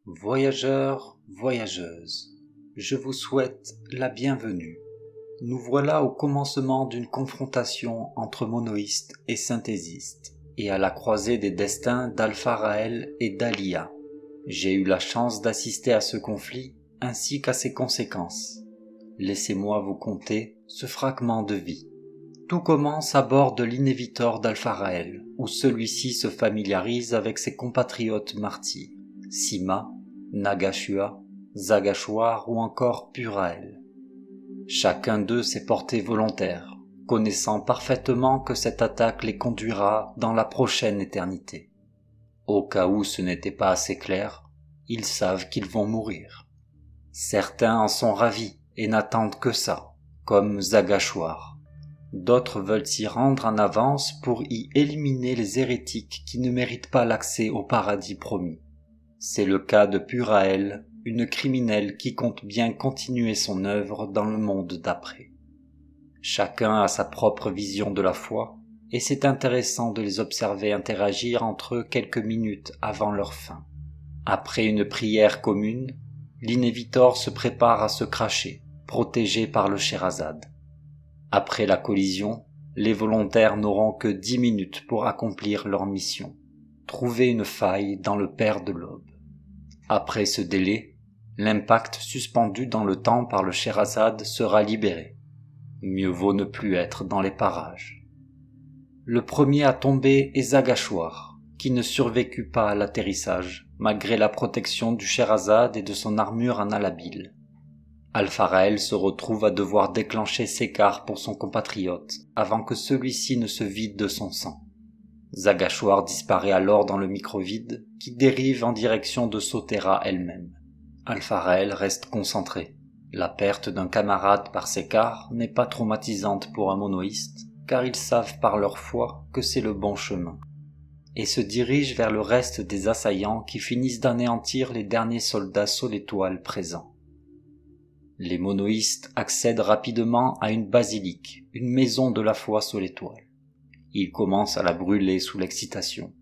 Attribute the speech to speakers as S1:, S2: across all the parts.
S1: Voyageurs, voyageuses, je vous souhaite la bienvenue. Nous voilà au commencement d'une confrontation entre monoïstes et synthésistes, et à la croisée des destins d'Al-Farael et d'Alia. J'ai eu la chance d'assister à ce conflit, ainsi qu'à ses conséquences. Laissez-moi vous conter ce fragment de vie. Tout commence à bord de l'Inévitor d'Al-Farael, où celui-ci se familiarise avec ses compatriotes martyrs, Sima, Nagashua, Zagashwar ou encore Purael. Chacun d'eux s'est porté volontaire, connaissant parfaitement que cette attaque les conduira dans la prochaine éternité. Au cas où ce n'était pas assez clair, ils savent qu'ils vont mourir. Certains en sont ravis et n'attendent que ça, comme Zagashwar. D'autres veulent s'y rendre en avance pour y éliminer les hérétiques qui ne méritent pas l'accès au paradis promis. C'est le cas de Purael, une criminelle qui compte bien continuer son œuvre dans le monde d'après. Chacun a sa propre vision de la foi, et c'est intéressant de les observer interagir entre eux quelques minutes avant leur fin. Après une prière commune, l'Inévitor se prépare à se cracher, protégé par le Sherazade. Après la collision, les volontaires n'auront que 10 minutes pour accomplir leur mission, trouver une faille dans le père de l'aube. Après ce délai, l'impact suspendu dans le temps par le Sherazade sera libéré. Mieux vaut ne plus être dans les parages. Le premier à tomber est Zagashwar, qui ne survécut pas à l'atterrissage, malgré la protection du Sherazade et de son armure en alabile. Al-Farael se retrouve à devoir déclencher Sekar pour son compatriote, avant que celui-ci ne se vide de son sang. Zagashwar disparaît alors dans le microvide, qui dérive en direction de Sotera elle-même. Al-Farael reste concentré. La perte d'un camarade par Sekar n'est pas traumatisante pour un monoïste, car ils savent par leur foi que c'est le bon chemin, et se dirigent vers le reste des assaillants qui finissent d'anéantir les derniers soldats Solétoile présents. Les monoïstes accèdent rapidement à une basilique, une maison de la foi Solétoile. Ils commencent à la brûler sous l'excitation.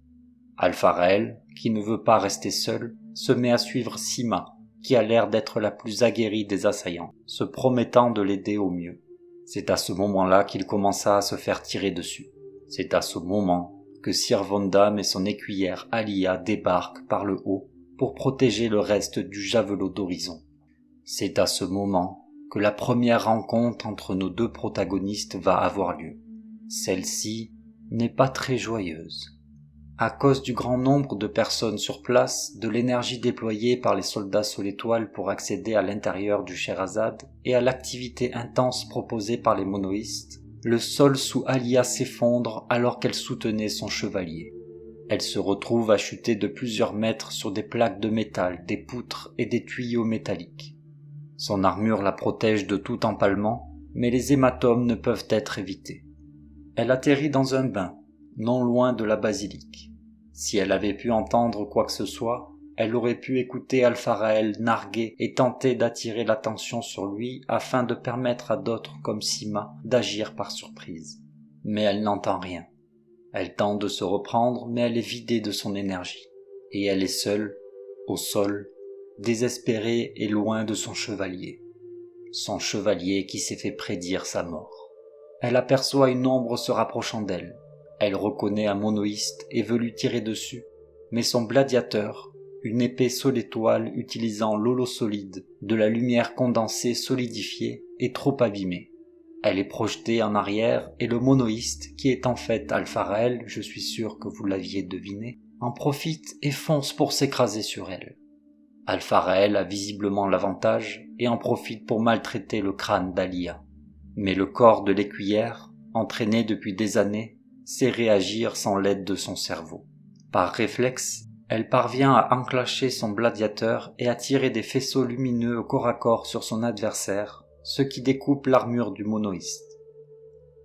S1: Al-Farael, qui ne veut pas rester seul, se met à suivre Sima, qui a l'air d'être la plus aguerrie des assaillants, se promettant de l'aider au mieux. C'est à ce moment-là qu'il commença à se faire tirer dessus. C'est à ce moment que Sir Vondam et son écuyère Alia débarquent par le haut pour protéger le reste du javelot d'horizon. C'est à ce moment que la première rencontre entre nos deux protagonistes va avoir lieu. Celle-ci n'est pas très joyeuse. À cause du grand nombre de personnes sur place, de l'énergie déployée par les soldats Solétoile pour accéder à l'intérieur du Sherazade et à l'activité intense proposée par les monoïstes, le sol sous Alia s'effondre alors qu'elle soutenait son chevalier. Elle se retrouve à chuter de plusieurs mètres sur des plaques de métal, des poutres et des tuyaux métalliques. Son armure la protège de tout empalement, mais les hématomes ne peuvent être évités. Elle atterrit dans un bain, non loin de la basilique. Si elle avait pu entendre quoi que ce soit, elle aurait pu écouter Al-Farael narguer et tenter d'attirer l'attention sur lui afin de permettre à d'autres comme Sima d'agir par surprise. Mais elle n'entend rien. Elle tente de se reprendre, mais elle est vidée de son énergie. Et elle est seule, au sol, désespérée et loin de son chevalier. Son chevalier qui s'est fait prédire sa mort. Elle aperçoit une ombre se rapprochant d'elle. Elle reconnaît un monoïste et veut lui tirer dessus, mais son gladiateur, une épée solétoile utilisant l'holo solide, de la lumière condensée solidifiée, est trop abîmée. Elle est projetée en arrière et le monoïste, qui est en fait Al-Farael, je suis sûr que vous l'aviez deviné, en profite et fonce pour s'écraser sur elle. Al-Farael a visiblement l'avantage et en profite pour maltraiter le crâne d'Alia. Mais le corps de l'écuyère, entraîné depuis des années, sait réagir sans l'aide de son cerveau. Par réflexe, elle parvient à enclencher son gladiateur et à tirer des faisceaux lumineux au corps à corps sur son adversaire, ce qui découpe l'armure du monoïste.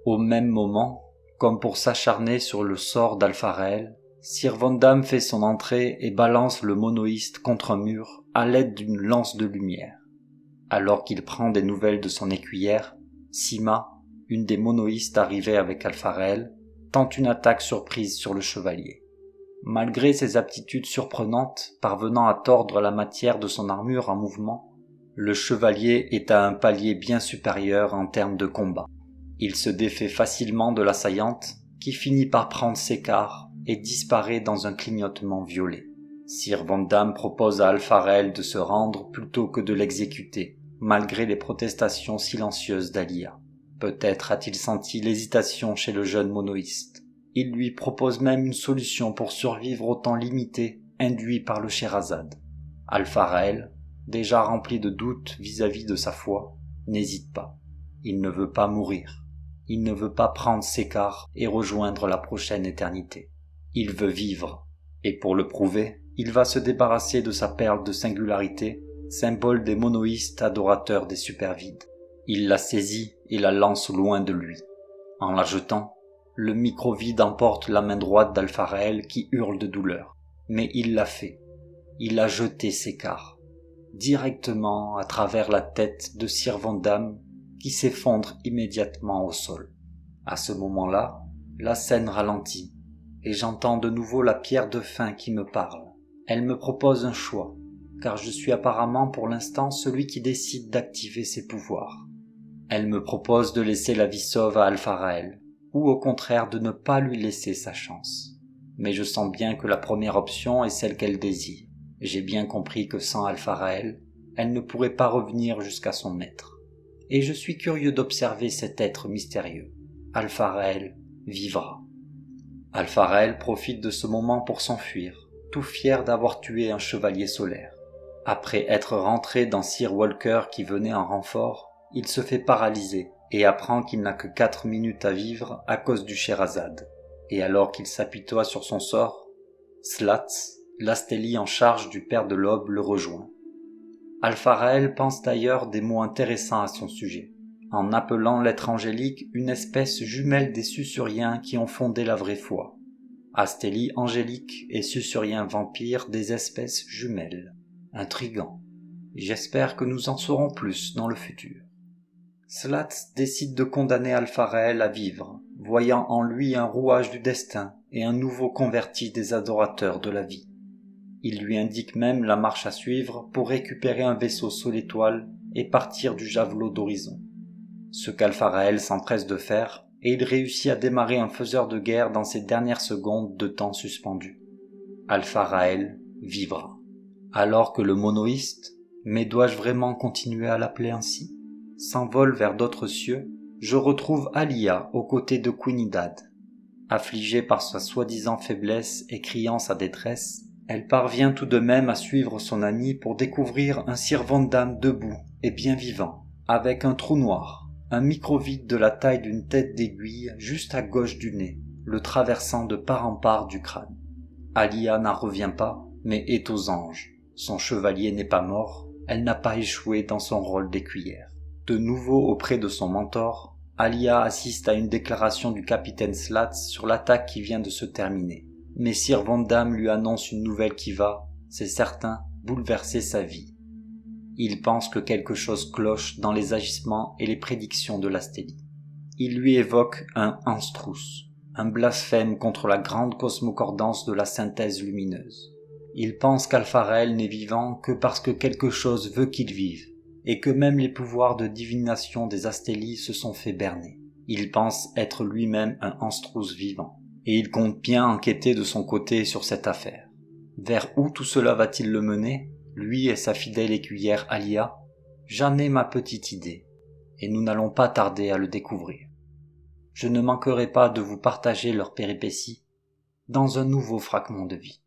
S1: Au même moment, comme pour s'acharner sur le sort d'Al-Farael, Sir Vondam fait son entrée et balance le monoïste contre un mur à l'aide d'une lance de lumière. Alors qu'il prend des nouvelles de son écuyère, Sima, une des monoïstes arrivées avec Al-Farael, tente une attaque surprise sur le chevalier. Malgré ses aptitudes surprenantes, parvenant à tordre la matière de son armure en mouvement, le chevalier est à un palier bien supérieur en termes de combat. Il se défait facilement de l'assaillante, qui finit par prendre s'écart et disparaît dans un clignotement violet. Sir Vandam propose à Alpharel de se rendre plutôt que de l'exécuter, malgré les protestations silencieuses d'Alia. Peut-être a-t-il senti l'hésitation chez le jeune monoïste. Il lui propose même une solution pour survivre au temps limité induit par le Sherazade. Alpharel, déjà rempli de doutes vis-à-vis de sa foi, n'hésite pas. Il ne veut pas mourir. Il ne veut pas prendre s'écart et rejoindre la prochaine éternité. Il veut vivre. Et pour le prouver, il va se débarrasser de sa perle de singularité, symbole des monoïstes adorateurs des supervides. Il la saisit et la lance loin de lui. En la jetant, le micro-vide emporte la main droite d'Alpharel qui hurle de douleur. Mais il l'a fait. Il a jeté s'écart, directement à travers la tête de Sir Vandam qui s'effondre immédiatement au sol. À ce moment-là, la scène ralentit et j'entends de nouveau la pierre de fin qui me parle. Elle me propose un choix, car je suis apparemment pour l'instant celui qui décide d'activer ses pouvoirs. Elle me propose de laisser la vie sauve à Alpharel, ou au contraire de ne pas lui laisser sa chance. Mais je sens bien que la première option est celle qu'elle désire. J'ai bien compris que sans Alpharel, elle ne pourrait pas revenir jusqu'à son maître. Et je suis curieux d'observer cet être mystérieux. Alpharel vivra. Alpharel profite de ce moment pour s'enfuir, tout fier d'avoir tué un chevalier solaire. Après être rentré dans Sir Walker qui venait en renfort, il se fait paralyser et apprend qu'il n'a que 4 minutes à vivre à cause du Sherazade. Et alors qu'il s'apitoie sur son sort, Slats, l'Astelli en charge du père de l'Aube, le rejoint. Alpharel pense d'ailleurs des mots intéressants à son sujet, en appelant l'être angélique une espèce jumelle des Susuriens qui ont fondé la vraie foi. Astelli angélique et Susuriens vampires des espèces jumelles. Intriguant. J'espère que nous en saurons plus dans le futur. Slats décide de condamner Alpharel à vivre, voyant en lui un rouage du destin et un nouveau converti des adorateurs de la vie. Il lui indique même la marche à suivre pour récupérer un vaisseau sous l'étoile et partir du javelot d'horizon. Ce qu'Alpharel s'empresse de faire, et il réussit à démarrer un faiseur de guerre dans ses dernières secondes de temps suspendu. Alpharel vivra. Alors que le monoïste, mais dois-je vraiment continuer à l'appeler ainsi, s'envole vers d'autres cieux, je retrouve Alia aux côtés de Quinidad. Affligée par sa soi-disant faiblesse et criant sa détresse, elle parvient tout de même à suivre son ami pour découvrir un Sir Vandam debout et bien vivant, avec un trou noir, un micro-vide de la taille d'une tête d'aiguille juste à gauche du nez, le traversant de part en part du crâne. Alia n'en revient pas, mais est aux anges. Son chevalier n'est pas mort, elle n'a pas échoué dans son rôle d'écuyère. De nouveau auprès de son mentor, Alia assiste à une déclaration du capitaine Slats sur l'attaque qui vient de se terminer. Mais Sir Vandam lui annonce une nouvelle qui va, c'est certain, bouleverser sa vie. Il pense que quelque chose cloche dans les agissements et les prédictions de l'Astelli. Il lui évoque un Anstrous, un blasphème contre la grande cosmocordance de la synthèse lumineuse. Il pense qu'Alpharel n'est vivant que parce que quelque chose veut qu'il vive, et que même les pouvoirs de divination des Astelli se sont fait berner. Il pense être lui-même un Anstrous vivant, et il compte bien enquêter de son côté sur cette affaire. Vers où tout cela va-t-il le mener, lui et sa fidèle écuyère Alia? J'en ai ma petite idée, et nous n'allons pas tarder à le découvrir. Je ne manquerai pas de vous partager leurs péripéties dans un nouveau fragment de vie.